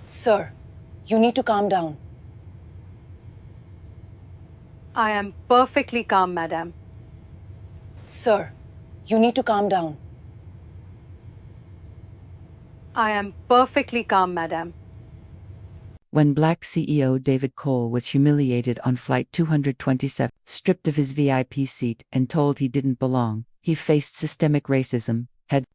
Sir, you need to calm down. I am perfectly calm, madam. Sir, you need to calm down. I am perfectly calm, madam. When Black CEO David Cole was humiliated on Flight 227, stripped of his VIP seat and told he didn't belong, he faced systemic racism,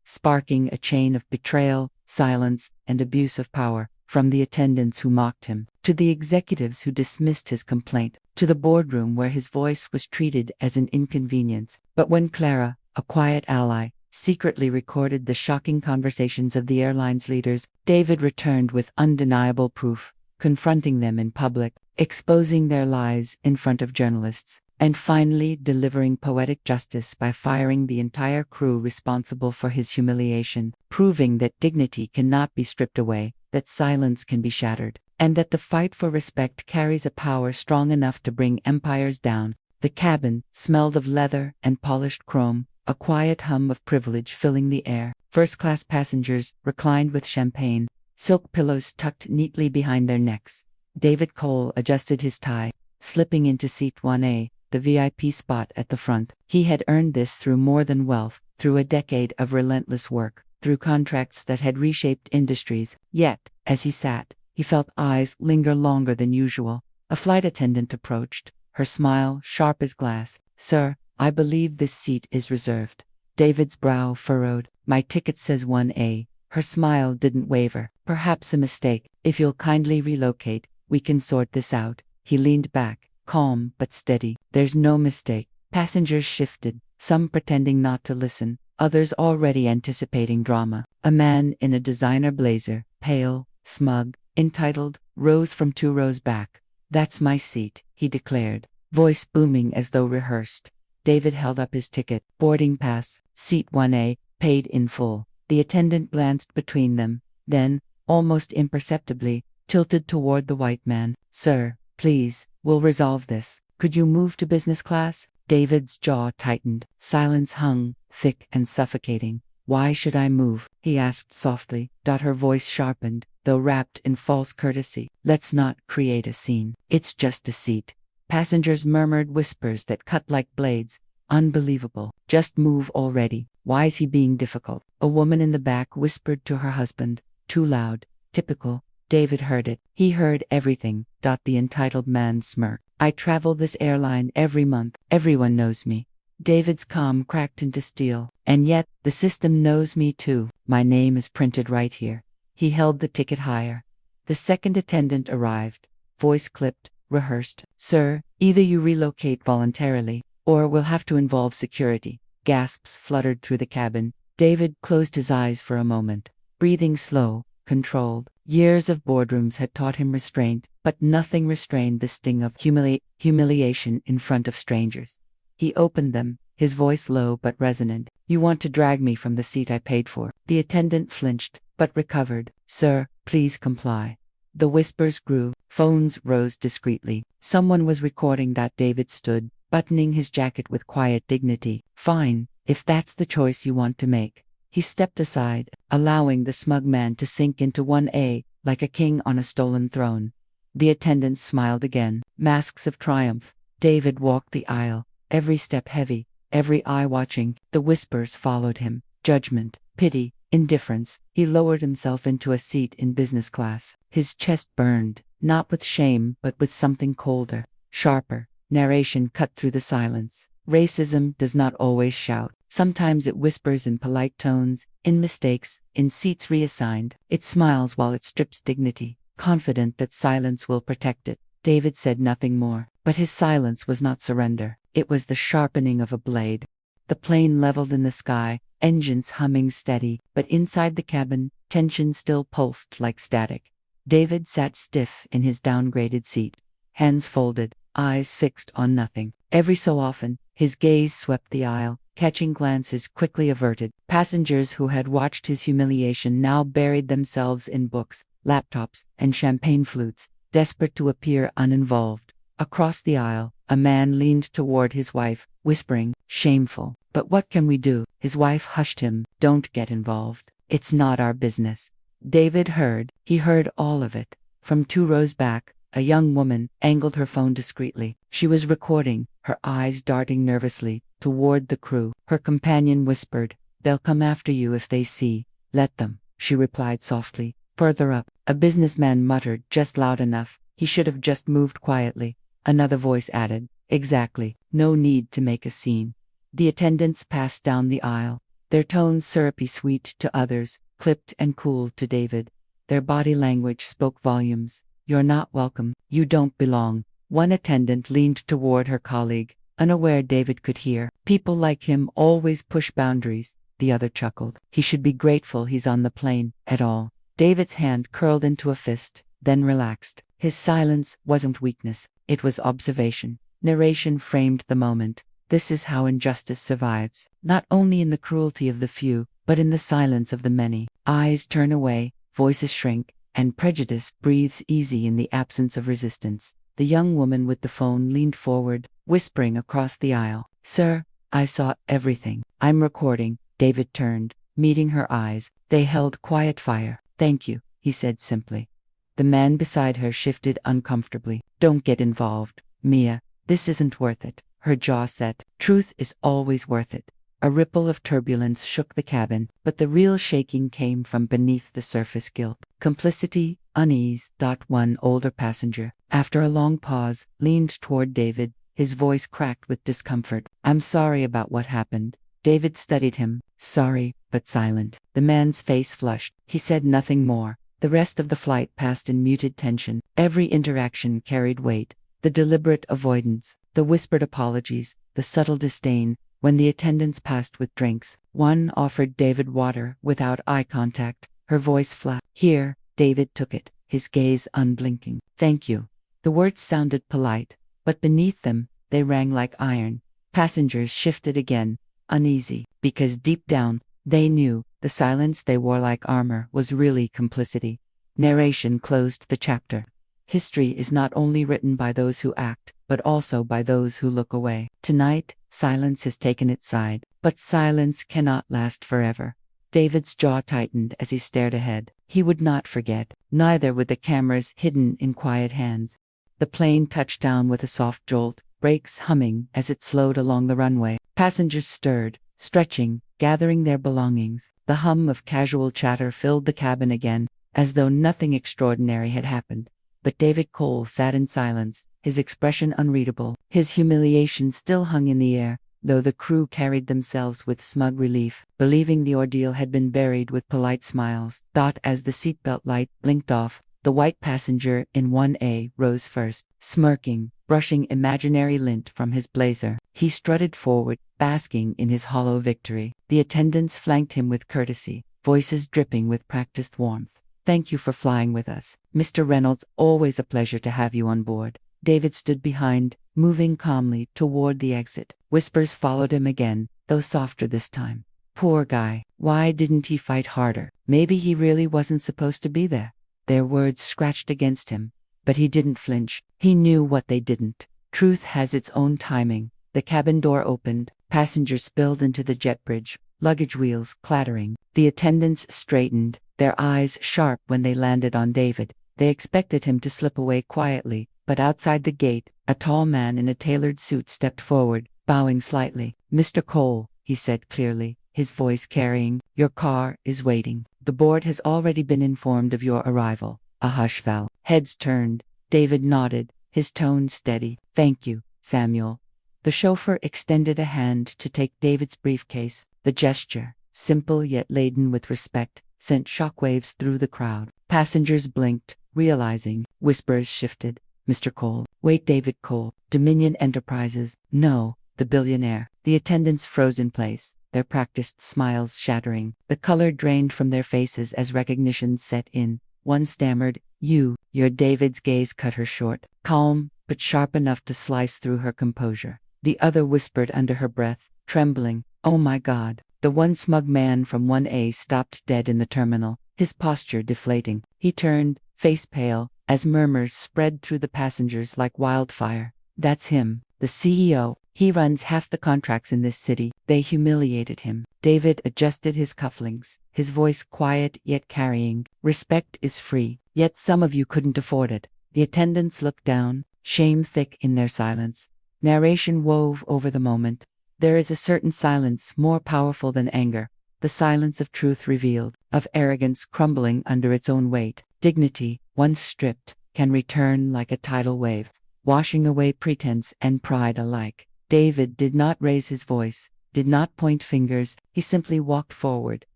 sparking a chain of betrayal, silence, and abuse of power, from the attendants who mocked him, to the executives who dismissed his complaint, to the boardroom where his voice was treated as an inconvenience. But when Clara, a quiet ally, secretly recorded the shocking conversations of the airline's leaders, David returned with undeniable proof, confronting them in public, exposing their lies in front of journalists, and finally delivering poetic justice by firing the entire crew responsible for his humiliation, proving that dignity cannot be stripped away, that silence can be shattered, and that the fight for respect carries a power strong enough to bring empires down. The cabin smelled of leather and polished chrome, a quiet hum of privilege filling the air. First-class passengers reclined with champagne, silk pillows tucked neatly behind their necks. David Cole adjusted his tie, slipping into seat 1A, the VIP spot at the front. He had earned this through more than wealth, through a decade of relentless work, through contracts that had reshaped industries. Yet, as he sat, he felt eyes linger longer than usual. A flight attendant approached, her smile sharp as glass. "Sir, I believe this seat is reserved." David's brow furrowed. "My ticket says 1A. Her smile didn't waver. "Perhaps a mistake. If you'll kindly relocate, we can sort this out." He leaned back, calm but steady. "There's no mistake." Passengers shifted, some pretending not to listen, others already anticipating drama. A man in a designer blazer, pale, smug, entitled, rose from 2 rows back. "That's my seat," he declared, voice booming as though rehearsed. David held up his ticket. "Boarding pass, seat 1A, paid in full." The attendant glanced between them, then, almost imperceptibly, tilted toward the white man. "Sir, please, we'll resolve this. Could you move to business class?" David's jaw tightened. Silence hung, thick and suffocating. "Why should I move?" he asked softly. Her voice sharpened, though wrapped in false courtesy. "Let's not create a scene. It's just a seat." Passengers murmured whispers that cut like blades. Unbelievable. Just move already. Why is he being difficult? A woman in the back whispered to her husband. Too loud. Typical. David heard it. He heard everything. The entitled man smirked. "I travel this airline every month. Everyone knows me." David's calm cracked into steel. "And yet, the system knows me too. My name is printed right here." He held the ticket higher. The second attendant arrived. Voice clipped, rehearsed. "Sir, either you relocate voluntarily, or we'll have to involve security." Gasps fluttered through the cabin. David closed his eyes for a moment, breathing slow, controlled. Years of boardrooms had taught him restraint, but nothing restrained the sting of humiliation in front of strangers. He opened them, his voice low but resonant. "You want to drag me from the seat I paid for." The attendant flinched, but recovered. "Sir, please comply." The whispers grew. Phones rose discreetly. Someone was recording. David stood, buttoning his jacket with quiet dignity. "Fine, if that's the choice you want to make." He stepped aside, allowing the smug man to sink into 1A, like a king on a stolen throne. The attendants smiled again, masks of triumph. David walked the aisle, every step heavy, every eye watching. The whispers followed him. Judgment, pity, indifference. He lowered himself into a seat in business class. His chest burned, not with shame but with something colder, sharper. Narration cut through the silence. Racism does not always shout. Sometimes it whispers in polite tones, in mistakes, in seats reassigned. It smiles while it strips dignity, confident that silence will protect it. David said nothing more, but his silence was not surrender. It was the sharpening of a blade. The plane leveled in the sky, engines humming steady, but inside the cabin, tension still pulsed like static. David sat stiff in his downgraded seat, hands folded, eyes fixed on nothing. Every so often, his gaze swept the aisle, catching glances quickly averted. Passengers who had watched his humiliation now buried themselves in books, laptops, and champagne flutes, desperate to appear uninvolved. Across the aisle, a man leaned toward his wife, whispering, "Shameful. But what can we do?" His wife hushed him. "Don't get involved. It's not our business." David heard. He heard all of it. From 2 rows back, a young woman angled her phone discreetly. She was recording, her eyes darting nervously toward the crew. Her companion whispered, "They'll come after you if they see." "Let them," she replied softly. Further up, a businessman muttered just loud enough. "He should have just moved quietly." Another voice added, "Exactly. No need to make a scene." The attendants passed down the aisle, their tones syrupy sweet to others, clipped and cool to David. Their body language spoke volumes. "You're not welcome. You don't belong." One attendant leaned toward her colleague, unaware David could hear. "People like him always push boundaries." The other chuckled. "He should be grateful he's on the plane at all." David's hand curled into a fist, then relaxed. His silence wasn't weakness, it was observation. Narration framed the moment. This is how injustice survives, not only in the cruelty of the few, but in the silence of the many. Eyes turn away, voices shrink, and prejudice breathes easy in the absence of resistance. The young woman with the phone leaned forward, whispering across the aisle, "Sir, I saw everything. I'm recording." David turned, meeting her eyes. They held quiet fire. "Thank you," he said simply. The man beside her shifted uncomfortably. "Don't get involved, Mia. This isn't worth it." Her jaw set. "Truth is always worth it." A ripple of turbulence shook the cabin, but the real shaking came from beneath the surface: guilt, complicity, unease. One older passenger, after a long pause, leaned toward David, his voice cracked with discomfort. "I'm sorry about what happened." David studied him, sorry, but silent. The man's face flushed. He said nothing more. The rest of the flight passed in muted tension. Every interaction carried weight. The deliberate avoidance, the whispered apologies, the subtle disdain. When the attendants passed with drinks, one offered David water without eye contact. Her voice flat. "Here." David took it, his gaze unblinking. "Thank you." The words sounded polite, but beneath them, they rang like iron. Passengers shifted again, uneasy, because deep down, they knew the silence they wore like armor was really complicity. Narration closed the chapter. History is not only written by those who act, but also by those who look away. Tonight, silence has taken its side, but silence cannot last forever. David's jaw tightened as he stared ahead. He would not forget, neither would the cameras hidden in quiet hands. The plane touched down with a soft jolt, brakes humming as it slowed along the runway. Passengers stirred, stretching, gathering their belongings. The hum of casual chatter filled the cabin again, as though nothing extraordinary had happened. But David Cole sat in silence, his expression unreadable. His humiliation still hung in the air, though the crew carried themselves with smug relief, believing the ordeal had been buried with polite smiles. As the seatbelt light blinked off, the white passenger in 1A rose first, smirking, brushing imaginary lint from his blazer. He strutted forward, basking in his hollow victory. The attendants flanked him with courtesy, voices dripping with practiced warmth. "Thank you for flying with us, Mr. Reynolds. Always a pleasure to have you on board." David stood behind, moving calmly toward the exit. Whispers followed him again, though softer this time. "Poor guy. Why didn't he fight harder? Maybe he really wasn't supposed to be there." Their words scratched against him, but he didn't flinch. He knew what they didn't. Truth has its own timing. The cabin door opened, passengers spilled into the jet bridge, luggage wheels clattering. The attendants straightened, their eyes sharp when they landed on David. They expected him to slip away quietly, but outside the gate, a tall man in a tailored suit stepped forward, bowing slightly. "Mr. Cole," he said clearly, his voice carrying, "your car is waiting. The board has already been informed of your arrival." A hush fell. Heads turned. David nodded, his tone steady. "Thank you, Samuel." The chauffeur extended a hand to take David's briefcase. The gesture, simple yet laden with respect, sent shockwaves through the crowd. Passengers blinked, realizing. Whispers shifted. "Mr. Cole." "Wait, David Cole. Dominion Enterprises." "No, the billionaire." The attendants froze in place, their practiced smiles shattering. The color drained from their faces as recognition set in. One stammered, "You're." David's gaze cut her short, calm, but sharp enough to slice through her composure. The other whispered under her breath, trembling, "Oh my God." The one smug man from 1A stopped dead in the terminal, his posture deflating. He turned, face pale, as murmurs spread through the passengers like wildfire. "That's him, the CEO. He runs half the contracts in this city." They humiliated him. David adjusted his cufflinks, his voice quiet yet carrying. Respect is free, yet some of you couldn't afford it. The attendants looked down, shame thick in their silence. Narration wove over the moment. There is a certain silence more powerful than anger, the silence of truth revealed, of arrogance crumbling under its own weight. Dignity, once stripped, can return like a tidal wave, washing away pretense and pride alike. David did not raise his voice, did not point fingers, he simply walked forward,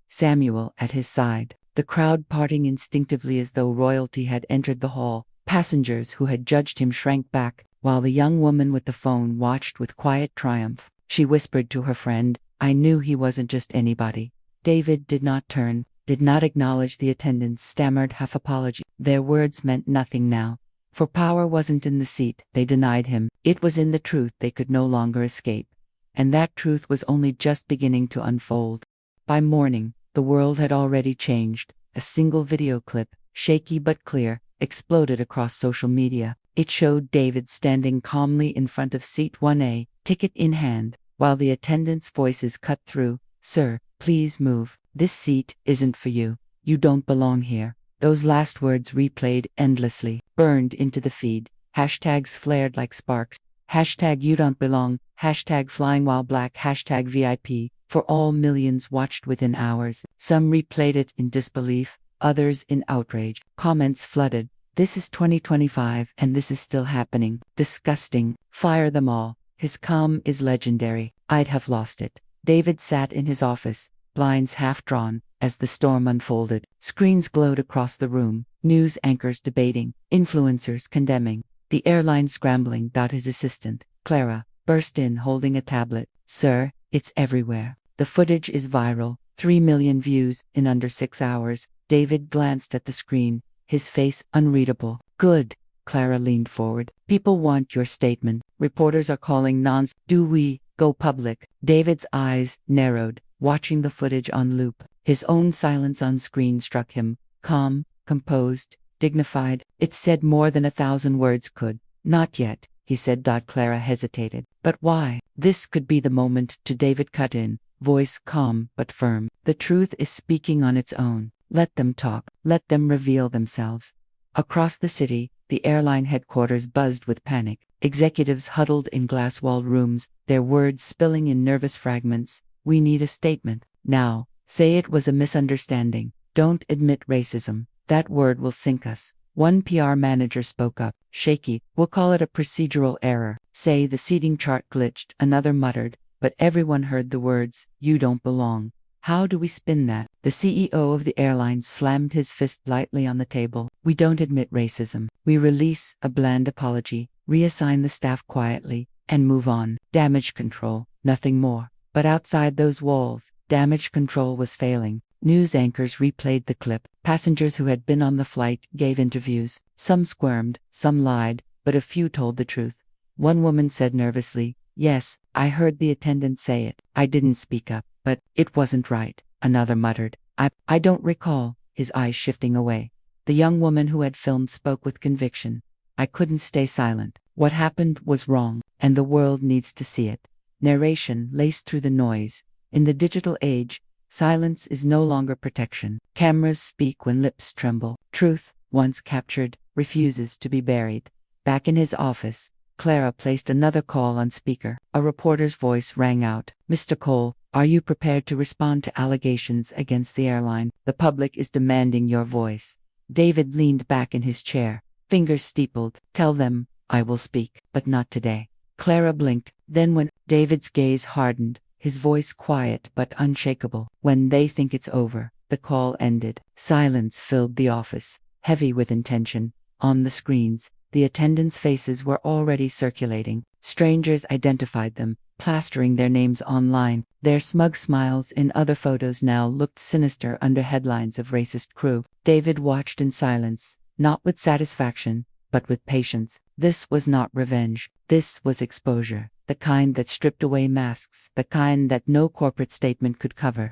Samuel at his side, the crowd parting instinctively as though royalty had entered the hall. Passengers who had judged him shrank back, while the young woman with the phone watched with quiet triumph. She whispered to her friend, "I knew he wasn't just anybody." David did not turn, did not acknowledge the attendants, stammered half apology. Their words meant nothing now. For power wasn't in the seat they denied him, it was in the truth they could no longer escape. And that truth was only just beginning to unfold. By morning, the world had already changed. A single video clip, shaky but clear, exploded across social media. It showed David standing calmly in front of seat 1A, ticket in hand, while the attendants' voices cut through. "Sir, please move. This seat isn't for you. You don't belong here." Those last words replayed endlessly, burned into the feed. Hashtags flared like sparks. Hashtag you don't belong, hashtag flying while black, hashtag VIP. For all millions watched within hours. Some replayed it in disbelief, others in outrage. Comments flooded. "This is 2025 and this is still happening. Disgusting. Fire them all. His calm is legendary. I'd have lost it." David sat in his office, blinds half drawn, as the storm unfolded. Screens glowed across the room, news anchors debating, influencers condemning, the airline scrambling. His assistant, Clara, burst in holding a tablet. "Sir, it's everywhere. The footage is viral, 3 million views in under 6 hours." David glanced at the screen, his face unreadable. "Good." Clara leaned forward. "People want your statement. Reporters are calling nonsense. Do we go public?" David's eyes narrowed, watching the footage on loop. His own silence on screen struck him, calm, composed, dignified. It said more than 1,000 words could. "Not yet," he said. Clara hesitated. "But why?" This could be the moment to David cut in, voice calm but firm. "The truth is speaking on its own. Let them talk. Let them reveal themselves." Across the city, the airline headquarters buzzed with panic. Executives huddled in glass-walled rooms, their words spilling in nervous fragments. "We need a statement. Now. Say it was a misunderstanding. Don't admit racism. That word will sink us." One PR manager spoke up, shaky. "We'll call it a procedural error. Say the seating chart glitched." Another muttered, but everyone heard the words, "You don't belong." How do we spin that? The CEO of the airline slammed his fist lightly on the table. "We don't admit racism. We release a bland apology, reassign the staff quietly, and move on. Damage control, nothing more." But outside those walls, damage control was failing. News anchors replayed the clip. Passengers who had been on the flight gave interviews. Some squirmed, some lied, but a few told the truth. One woman said nervously, "Yes, I heard the attendant say it. I didn't speak up, but it wasn't right." Another muttered, I don't recall," his eyes shifting away. The young woman who had filmed spoke with conviction. "I couldn't stay silent. What happened was wrong, and the world needs to see it." Narration laced through the noise. In the digital age, silence is no longer protection. Cameras speak when lips tremble. Truth, once captured, refuses to be buried. Back in his office, Clara placed another call on speaker. A reporter's voice rang out. "Mr. Cole, are you prepared to respond to allegations against the airline? The public is demanding your voice." David leaned back in his chair, fingers steepled. "Tell them, I will speak, but not today." Clara blinked, then when David's gaze hardened, his voice quiet but unshakable. "When they think it's over." The call ended. Silence filled the office, heavy with intention. On the screens, the attendants' faces were already circulating. Strangers identified them, plastering their names online. Their smug smiles in other photos now looked sinister under headlines of racist crew. David watched in silence, not with satisfaction, but with patience. This was not revenge. This was exposure, the kind that stripped away masks, the kind that no corporate statement could cover.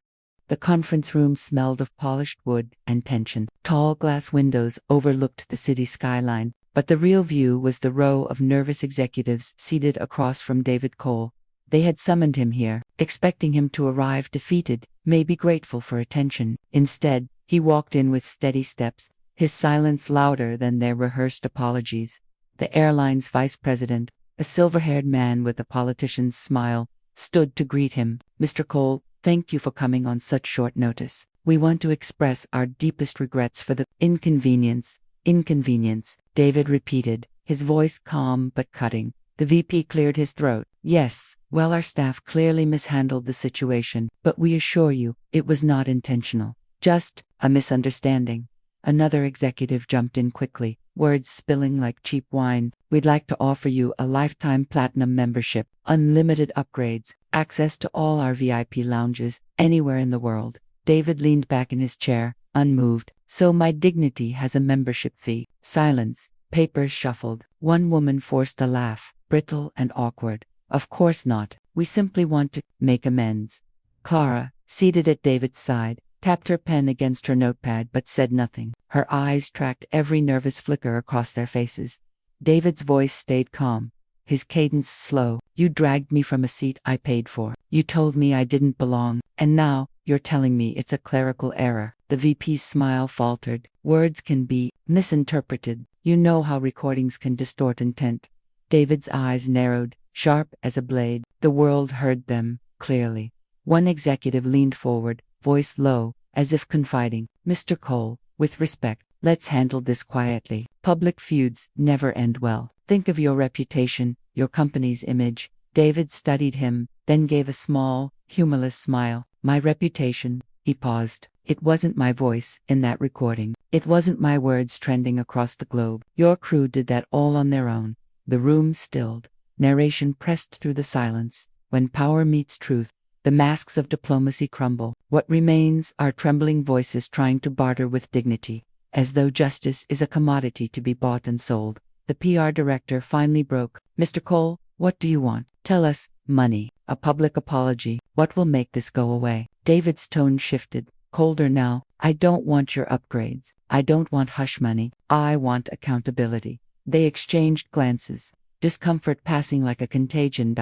The conference room smelled of polished wood and tension. Tall glass windows overlooked the city skyline, but the real view was the row of nervous executives seated across from David Cole. They had summoned him here, expecting him to arrive defeated, maybe grateful for attention. Instead, he walked in with steady steps, his silence louder than their rehearsed apologies. The airline's vice president, a silver-haired man with a politician's smile, stood to greet him. "Mr. Cole, thank you for coming on such short notice. We want to express our deepest regrets for the inconvenience." "Inconvenience," David repeated, his voice calm but cutting. The VP cleared his throat. "Yes, well, our staff clearly mishandled the situation, but we assure you, it was not intentional. Just a misunderstanding." Another executive jumped in quickly, words spilling like cheap wine. "We'd like to offer you a lifetime platinum membership, unlimited upgrades, access to all our VIP lounges, anywhere in the world." David leaned back in his chair, unmoved. "So my dignity has a membership fee." Silence. Papers shuffled. One woman forced a laugh, brittle and awkward. "Of course not. We simply want to make amends." Clara, seated at David's side, tapped her pen against her notepad but said nothing. Her eyes tracked every nervous flicker across their faces. David's voice stayed calm, his cadence slow. "You dragged me from a seat I paid for. You told me I didn't belong, and now you're telling me it's a clerical error." The VP's smile faltered. "Words can be misinterpreted. You know how recordings can distort intent." David's eyes narrowed, sharp as a blade. The world heard them clearly. One executive leaned forward, voice low, as if confiding. "Mr. Cole, with respect, let's handle this quietly. Public feuds never end well. Think of your reputation, your company's image." David studied him, then gave a small, humorless smile. "My reputation." He paused. "It wasn't my voice in that recording. It wasn't my words trending across the globe. Your crew did that all on their own." The room stilled. Narration pressed through the silence. When power meets truth, the masks of diplomacy crumble. What remains are trembling voices trying to barter with dignity, as though justice is a commodity to be bought and sold. The PR director finally broke. "Mr. Cole, what do you want? Tell us." "Money. A public apology. What will make this go away?" David's tone shifted, colder now. "I don't want your upgrades. I don't want hush money. I want accountability." They exchanged glances, discomfort passing like a contagion.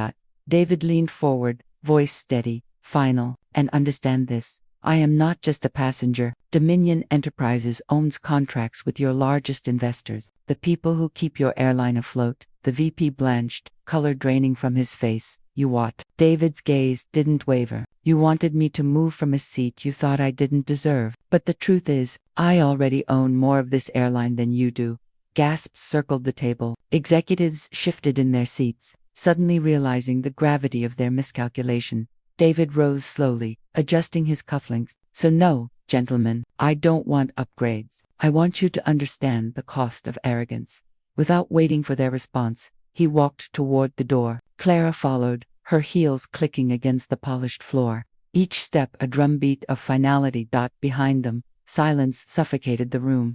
David leaned forward, voice steady, final. "And understand this. I am not just a passenger. Dominion Enterprises owns contracts with your largest investors, the people who keep your airline afloat." The VP blanched, color draining from his face. "You what?" David's gaze didn't waver. "You wanted me to move from a seat you thought I didn't deserve. But the truth is, I already own more of this airline than you do." Gasps circled the table. Executives shifted in their seats, suddenly realizing the gravity of their miscalculation. David rose slowly, adjusting his cufflinks. "So no, gentlemen, I don't want upgrades. I want you to understand the cost of arrogance." Without waiting for their response, he walked toward the door. Clara followed, her heels clicking against the polished floor. Each step a drumbeat of finality. Behind them, silence suffocated the room.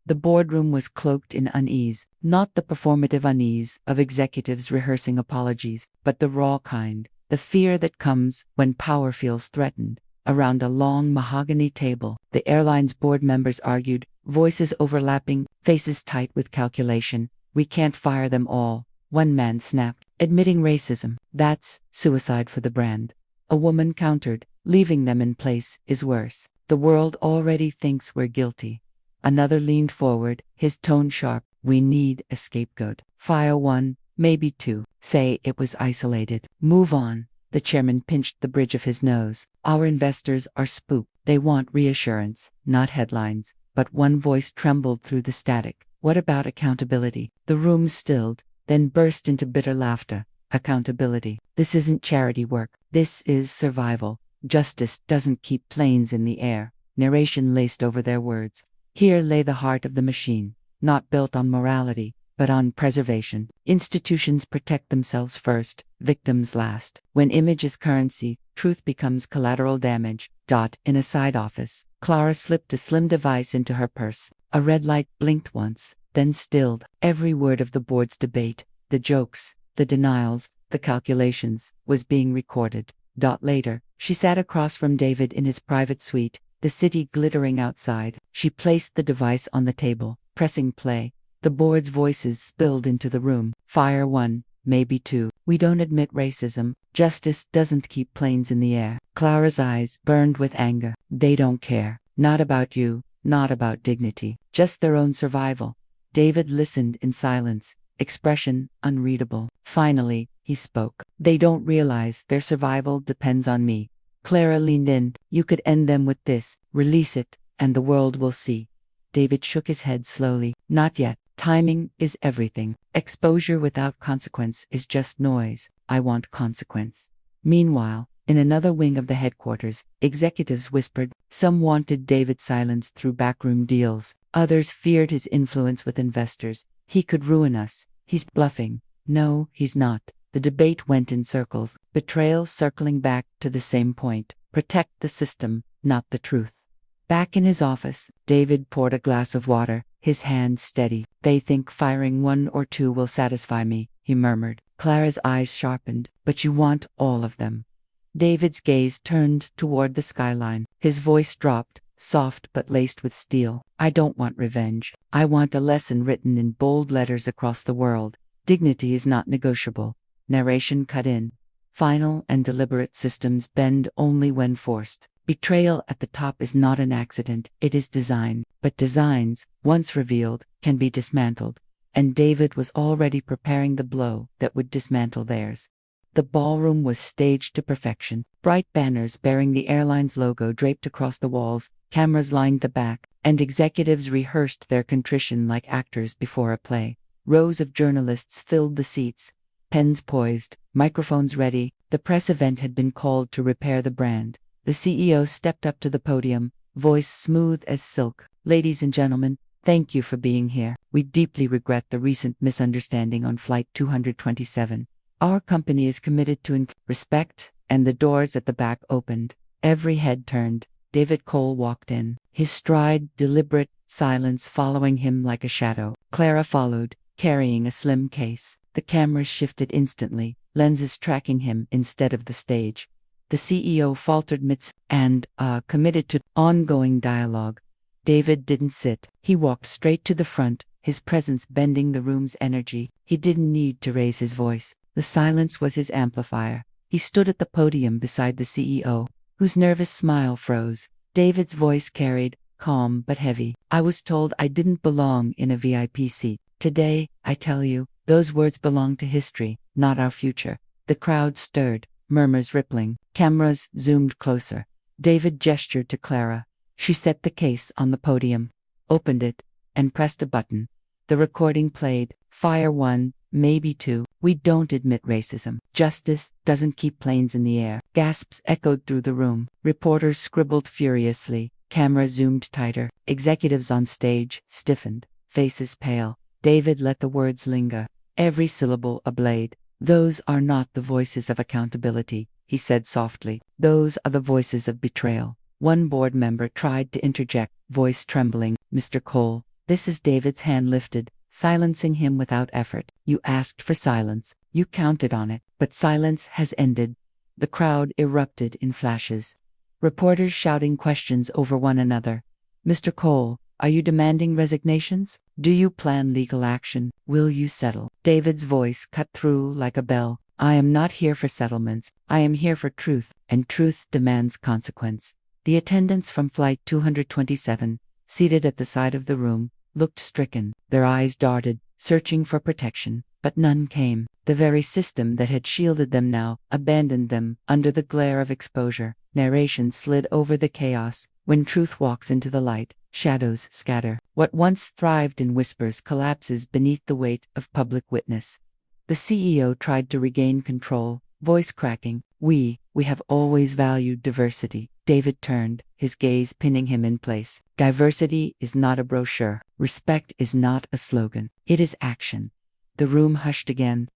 The boardroom was cloaked in unease, not the performative unease of executives rehearsing apologies, but the raw kind, the fear that comes when power feels threatened. Around a long mahogany table, the airline's board members argued, voices overlapping, faces tight with calculation. "We can't fire them all," one man snapped, admitting racism. "That's suicide for the brand." A woman countered, "Leaving them in place is worse. The world already thinks we're guilty." Another leaned forward, his tone sharp. "We need a scapegoat. Fire one, maybe two. Say it was isolated. Move on." The chairman pinched the bridge of his nose. "Our investors are spooked. They want reassurance, not headlines." But one voice trembled through the static. "What about accountability?" The room stilled, then burst into bitter laughter. "Accountability. This isn't charity work. This is survival. Justice doesn't keep planes in the air." Narration laced over their words. Here lay the heart of the machine, not built on morality, but on preservation. Institutions protect themselves first, victims last. When image is currency, truth becomes collateral damage. In a side office, Clara slipped a slim device into her purse. A red light blinked once, then stilled. Every word of the board's debate, the jokes, the denials, the calculations, was being recorded. Later, she sat across from David in his private suite, the city glittering outside. She placed the device on the table, pressing play. The board's voices spilled into the room. "Fire one, maybe two." We don't admit racism. Justice doesn't keep planes in the air. Clara's eyes burned with anger. They don't care. Not about you, not about dignity, just their own survival. David listened in silence, expression unreadable. Finally, he spoke. They don't realize their survival depends on me. Clara leaned in. You could end them with this. Release it, and the world will see. David shook his head slowly. Not yet. Timing is everything. Exposure without consequence is just noise. I want consequence. Meanwhile, in another wing of the headquarters, executives whispered. Some wanted David silenced through backroom deals. Others feared his influence with investors. He could ruin us. He's bluffing. No, he's not. The debate went in circles, betrayal circling back to the same point. Protect the system, not the truth. Back in his office, David poured a glass of water, his hand steady. They think firing one or two will satisfy me, he murmured. Clara's eyes sharpened. But you want all of them. David's gaze turned toward the skyline. His voice dropped, soft but laced with steel. I don't want revenge. I want a lesson written in bold letters across the world. Dignity is not negotiable. Narration cut in. Final and deliberate systems bend only when forced. Betrayal at the top is not an accident, it is design. But designs, once revealed, can be dismantled. And David was already preparing the blow that would dismantle theirs. The ballroom was staged to perfection. Bright banners bearing the airline's logo draped across the walls, cameras lined the back, and executives rehearsed their contrition like actors before a play. Rows of journalists filled the seats, pens poised, microphones ready. The press event had been called to repair the brand. The CEO stepped up to the podium, voice smooth as silk. Ladies and gentlemen, thank you for being here. We deeply regret the recent misunderstanding on Flight 227. Our company is committed to respect, and the doors at the back opened. Every head turned. David Cole walked in, his stride deliberate, silence following him like a shadow. Clara followed, carrying a slim case. The cameras shifted instantly, lenses tracking him instead of the stage. The CEO faltered committed to ongoing dialogue. David didn't sit. He walked straight to the front, his presence bending the room's energy. He didn't need to raise his voice. The silence was his amplifier. He stood at the podium beside the CEO, whose nervous smile froze. David's voice carried, calm but heavy. I was told I didn't belong in a VIP seat. Today, I tell you, those words belong to history, not our future. The crowd stirred, murmurs rippling. Cameras zoomed closer. David gestured to Clara. She set the case on the podium, opened it, and pressed a button. The recording played. Fire 1, maybe 2. We don't admit racism. Justice doesn't keep planes in the air. Gasps echoed through the room. Reporters scribbled furiously. Camera zoomed tighter. Executives on stage stiffened, faces pale. David let the words linger, every syllable a blade. Those are not the voices of accountability, he said softly. Those are the voices of betrayal. One board member tried to interject, voice trembling. Mr. Cole. This is David's hand lifted, silencing him without effort. You asked for silence. You counted on it. But silence has ended. The crowd erupted in flashes. Reporters shouting questions over one another. Mr. Cole, are you demanding resignations? Do you plan legal action? Will you settle? David's voice cut through like a bell. I am not here for settlements. I am here for truth, and truth demands consequence. The attendants from Flight 227, seated at the side of the room, looked stricken. Their eyes darted, searching for protection, but none came. The very system that had shielded them now abandoned them under the glare of exposure. Narration slid over the chaos. When truth walks into the light, shadows scatter. What once thrived in whispers collapses beneath the weight of public witness. The CEO tried to regain control, voice cracking. We have always valued diversity. David turned, his gaze pinning him in place. Diversity is not a brochure. Respect is not a slogan. It is action. The room hushed again,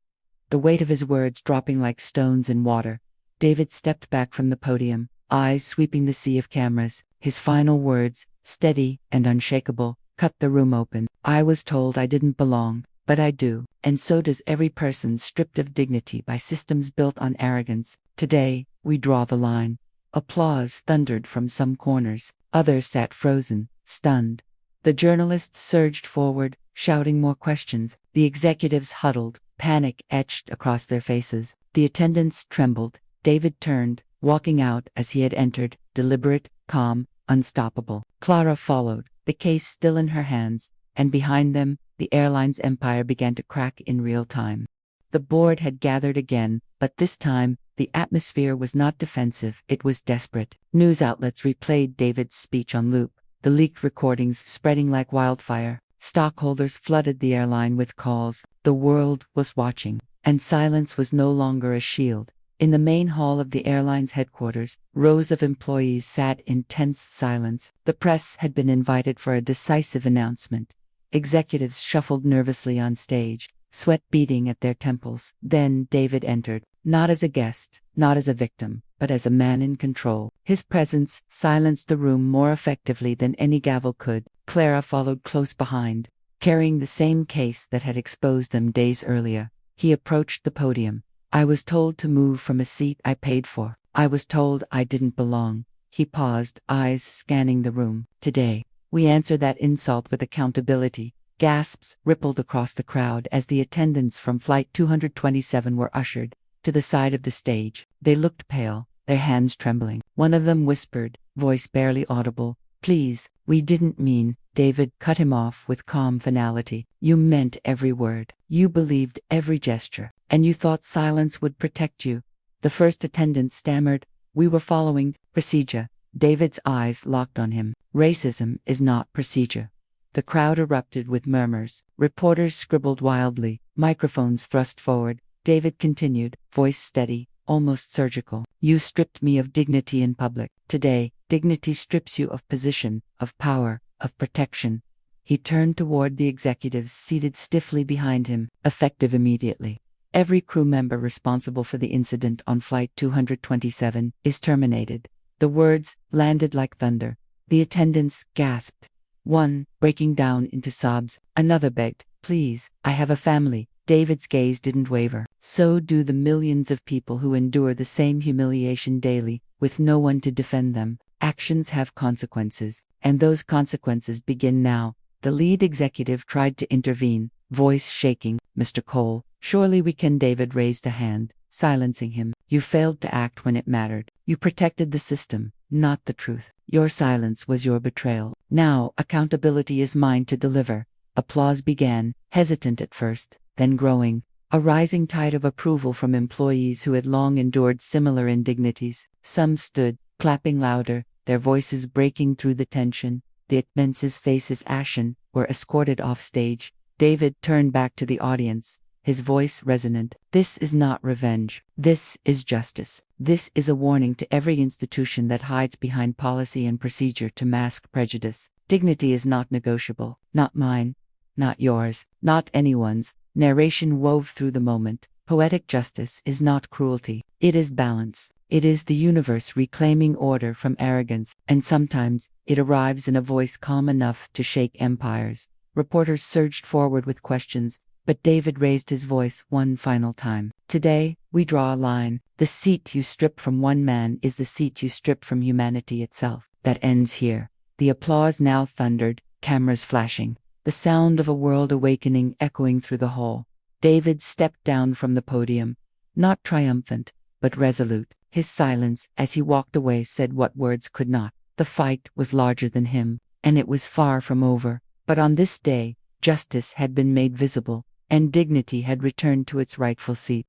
the weight of his words dropping like stones in water. David stepped back from the podium, eyes sweeping the sea of cameras. His final words, steady and unshakable, cut the room open. I was told I didn't belong, but I do, and so does every person stripped of dignity by systems built on arrogance. Today, we draw the line. Applause thundered from some corners. Others sat frozen, stunned. The journalists surged forward, shouting more questions. The executives huddled, Panic etched across their faces. The attendants trembled. David turned, walking out as he had entered, deliberate, calm, unstoppable. Clara followed, the case still in her hands, and behind them, the airline's empire began to crack in real time. The board had gathered again, but this time, the atmosphere was not defensive, it was desperate. News outlets replayed David's speech on loop, the leaked recordings spreading like wildfire. Stockholders flooded the airline with calls. The world was watching, and silence was no longer a shield. In the main hall of the airline's headquarters, rows of employees sat in tense silence. The press had been invited for a decisive announcement. Executives shuffled nervously on stage, sweat beading at their temples. Then David entered, not as a guest, not as a victim, but as a man in control. His presence silenced the room more effectively than any gavel could. Clara followed close behind, carrying the same case that had exposed them days earlier. He approached the podium. I was told to move from a seat I paid for. I was told I didn't belong. He paused, eyes scanning the room. Today, we answer that insult with accountability. Gasps rippled across the crowd as the attendants from Flight 227 were ushered to the side of the stage. They looked pale, their hands trembling. One of them whispered, voice barely audible, "Please, we didn't mean." David cut him off with calm finality. You meant every word. You believed every gesture. And you thought silence would protect you. The first attendant stammered, "We were following procedure." David's eyes locked on him. Racism is not procedure. The crowd erupted with murmurs. Reporters scribbled wildly, microphones thrust forward. David continued, voice steady, almost surgical. You stripped me of dignity in public. Today, dignity strips you of position, of power, of protection. He turned toward the executives seated stiffly behind him, effective immediately. Every crew member responsible for the incident on Flight 227 is terminated. The words landed like thunder. The attendants gasped. One, breaking down into sobs. Another begged, "Please, I have a family." David's gaze didn't waver. So do the millions of people who endure the same humiliation daily, with no one to defend them. Actions have consequences, and those consequences begin now. The lead executive tried to intervene, voice shaking. "Mr. Cole, surely we can." David raised a hand, silencing him. You failed to act when it mattered. You protected the system, not the truth. Your silence was your betrayal. Now accountability is mine to deliver. Applause began, hesitant at first, then growing. A rising tide of approval from employees who had long endured similar indignities. Some stood, clapping louder, their voices breaking through the tension. The attendants' faces ashen, were escorted off stage. David turned back to the audience, his voice resonant. This is not revenge. This is justice. This is a warning to every institution that hides behind policy and procedure to mask prejudice. Dignity is not negotiable. Not mine. Not yours. Not anyone's. Narration wove through the moment. Poetic justice is not cruelty. It is balance. It is the universe reclaiming order from arrogance, and sometimes it arrives in a voice calm enough to shake empires. Reporters surged forward with questions, but David raised his voice one final time. Today, we draw a line. The seat you strip from one man is the seat you strip from humanity itself. That ends here. The applause now thundered, cameras flashing, the sound of a world awakening echoing through the hall. David stepped down from the podium, not triumphant, but resolute. His silence, as he walked away, said what words could not. The fight was larger than him, and it was far from over. But on this day, justice had been made visible, and dignity had returned to its rightful seat.